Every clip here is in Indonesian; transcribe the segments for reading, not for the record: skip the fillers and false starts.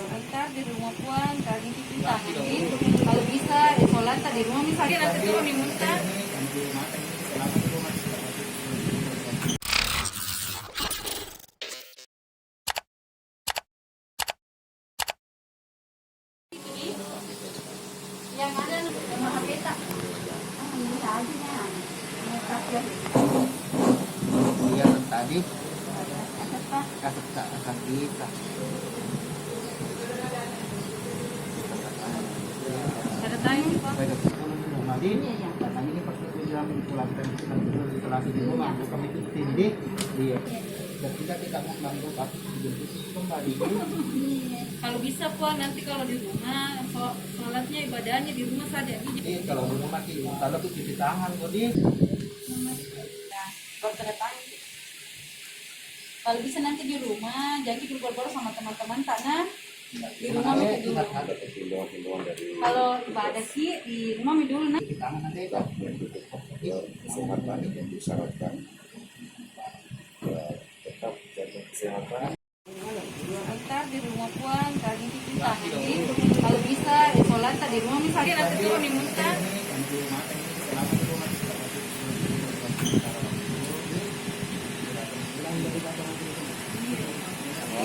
Antar di rumah puan, kali cuci tangan. Kalau bisa sholat di rumah misalnya nanti turun di muntah. Yang ada sama kapeta. Ini aja ya. Iya tadi kasih kita. Ada tayung Pak. Nanti karena ini persetujuan melakukan isolasi di rumah, kami itu sini dia. Ketika kita mau bantu kasus itu kembali. Kalau bisa puan nanti kalau di rumah sholatnya ibadahnya di rumah saja. Kalau di rumah kalau tuh cuci tangan kok di. Kalau bisa nanti di rumah, jadi berbual sama teman-teman karena di rumah itu dulu. Kalau ibadah sih di rumah dulu nanti. Cuci tangan nanti itu. Kesehatan yang disyaratkan tetap jaga kesehatan. Antar di rumah puan, kali cuci tangan. Kalau bisa sholat di rumah misalnya nanti turun di muntah.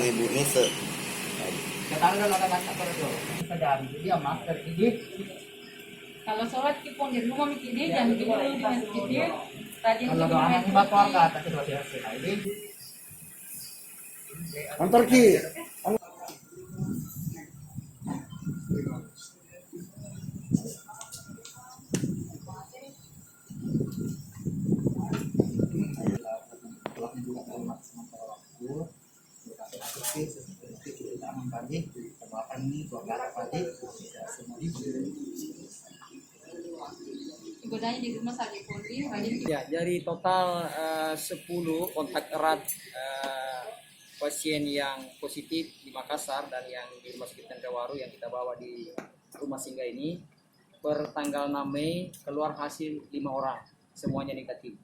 Ibu ini Ketanggal laka-laka koridor. Sadari dia masker ini. Kalau sholat kita di rumah mikirnya jangan di masjid. Rajin Kalau di doa masjid. bapak kata sudah biasa ini. antar ki. Ibadahnya di rumah saja pun rajin. Ya, dari total 10 kontak erat pasien yang positif di Makassar dan yang di Rumah Sakit Tenggawaru yang kita bawa di rumah singgah ini, per tanggal 6 Mei keluar hasil 5 orang, semuanya negatif.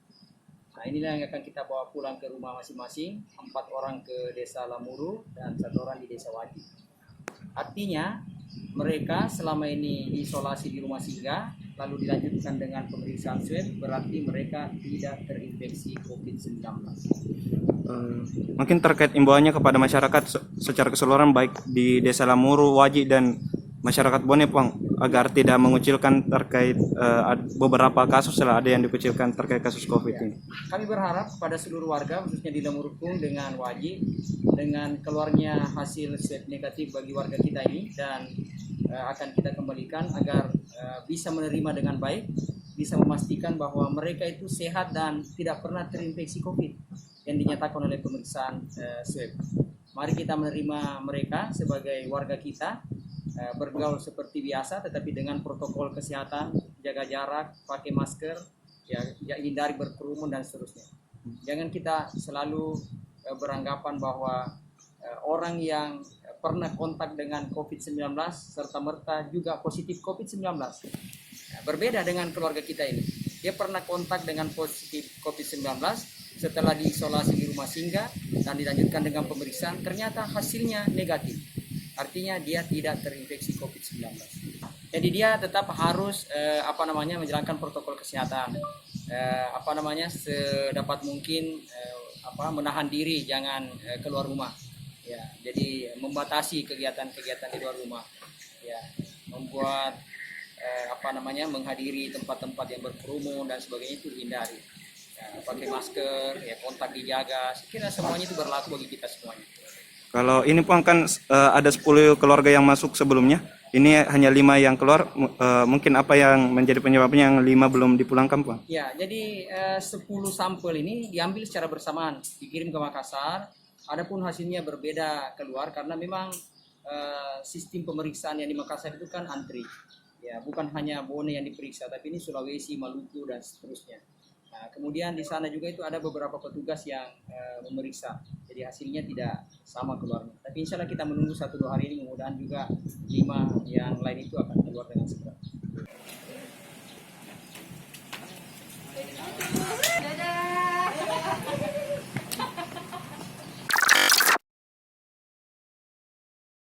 Nah, inilah yang akan kita bawa pulang ke rumah masing-masing, 4 orang ke desa Lamuru dan 1 orang di desa Wadi. Artinya mereka selama ini diisolasi di rumah singgah lalu dilanjutkan dengan pemeriksaan swab, berarti mereka tidak terinfeksi COVID-19. Mungkin terkait imbauannya kepada masyarakat secara keseluruhan baik di Desa Lamuru, Waji dan masyarakat Bone Puang agar tidak mengucilkan terkait beberapa kasus lah ada yang dikucilkan terkait kasus COVID ini. Kami berharap kepada seluruh warga khususnya di Lamurukung dengan Waji dengan keluarnya hasil swab negatif bagi warga kita ini dan akan kita kembalikan agar bisa menerima dengan baik, bisa memastikan bahwa mereka itu sehat dan tidak pernah terinfeksi COVID yang dinyatakan oleh pemeriksaan swab. Mari kita menerima mereka sebagai warga kita, bergaul seperti biasa tetapi dengan protokol kesehatan, jaga jarak, pakai masker, ya hindari berkerumun dan seterusnya. Jangan kita selalu beranggapan bahwa orang yang pernah kontak dengan COVID-19 serta merta juga positif COVID-19. Berbeda dengan keluarga kita ini. Dia pernah kontak dengan positif COVID-19 setelah diisolasi di rumah singgah dan dilanjutkan dengan pemeriksaan, ternyata hasilnya negatif. Artinya dia tidak terinfeksi COVID-19. Jadi dia tetap harus menjalankan protokol kesehatan. Sedapat mungkin menahan diri jangan keluar rumah. Ya, jadi membatasi kegiatan-kegiatan di luar rumah. Ya, membuat menghadiri tempat-tempat yang berkerumun dan sebagainya itu hindari. Ya, pakai masker, ya kontak dijaga. Saya kira semuanya itu berlaku bagi kita semuanya. Kalau ini Puang kan ada 10 keluarga yang masuk sebelumnya. Ini hanya 5 yang keluar. Mungkin apa yang menjadi penyebabnya yang 5 belum dipulangkan Puang? Ya, jadi 10 sampel ini diambil secara bersamaan, dikirim ke Makassar. Adapun hasilnya berbeda keluar karena memang sistem pemeriksaan yang di Makassar itu kan antri. Ya, bukan hanya Bone yang diperiksa, tapi ini Sulawesi, Maluku dan seterusnya. Nah, kemudian di sana juga itu ada beberapa petugas yang memeriksa. Jadi hasilnya tidak sama keluarnya. Tapi insya Allah kita menunggu 1-2 hari ini, mudah-mudahan juga 5 yang lain itu akan keluar dengan segera. Dadah.